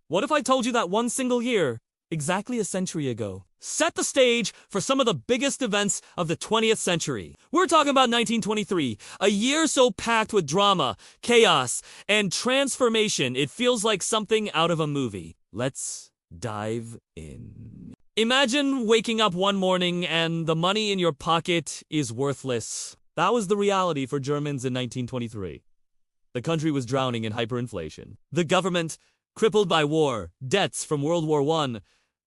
What if I told you that one single year, exactly a century ago, set the stage for some of the biggest events of the 20th century? We're talking about 1923, a year so packed with drama, chaos, and transformation it feels like something out of a movie. Let's dive in. Imagine waking up one morning and the money in your pocket is worthless. That was the reality for Germans in 1923. The country was drowning in hyperinflation. The government, crippled by war, debts from World War I,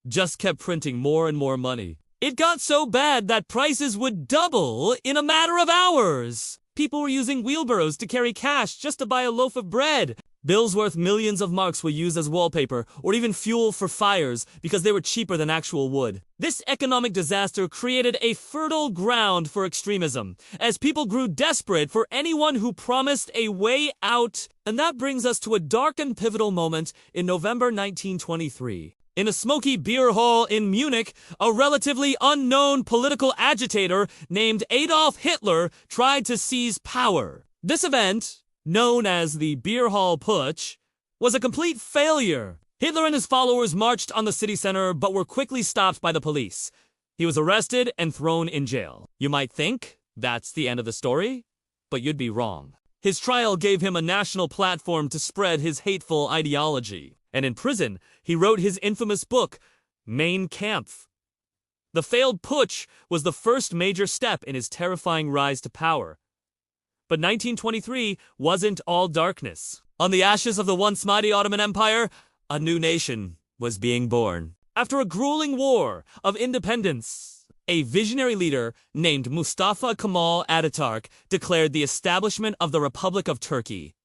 just kept printing more and more money. It got so bad that prices would double in a matter of hours. People were using wheelbarrows to carry cash just to buy a loaf of bread. Bills worth millions of marks were used as wallpaper or even fuel for fires because they were cheaper than actual wood. This economic disaster created a fertile ground for extremism, as people grew desperate for anyone who promised a way out. And that brings us to a dark and pivotal moment in November 1923. In a smoky beer hall in Munich, a relatively unknown political agitator named Adolf Hitler tried to seize power. This event, known as the Beer Hall Putsch, was a complete failure. Hitler and his followers marched on the city center but were quickly stopped by the police. He was arrested and thrown in jail. You might think that's the end of the story, but you'd be wrong. His trial gave him a national platform to spread his hateful ideology. And in prison, he wrote his infamous book, Mein Kampf. The failed putsch was the first major step in his terrifying rise to power. But 1923 wasn't all darkness. On the ashes of the once mighty Ottoman Empire, a new nation was being born. After a grueling war of independence, a visionary leader named Mustafa Kemal Atatürk declared the establishment of the Republic of Turkey.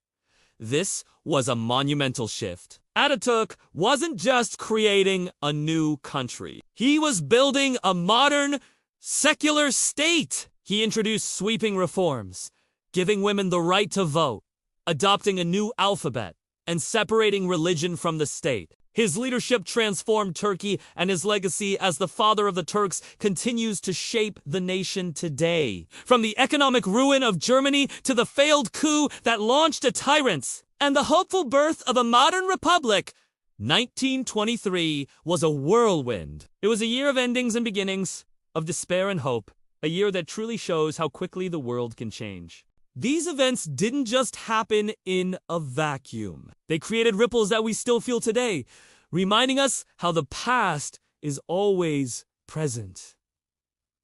This was a monumental shift. Atatürk wasn't just creating a new country. He was building a modern, secular state. He introduced sweeping reforms, giving women the right to vote, adopting a new alphabet, and separating religion from the state. His leadership transformed Turkey, and his legacy as the father of the Turks continues to shape the nation today. From the economic ruin of Germany to the failed coup that launched a tyrant, and the hopeful birth of a modern republic, 1923 was a whirlwind. It was a year of endings and beginnings, of despair and hope, a year that truly shows how quickly the world can change. These events didn't just happen in a vacuum. They created ripples that we still feel today, reminding us how the past is always present.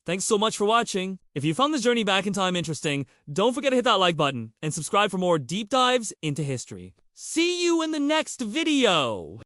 Thanks so much for watching. If you found this journey back in time interesting, don't forget to hit that like button and subscribe for more deep dives into history. See you in the next video!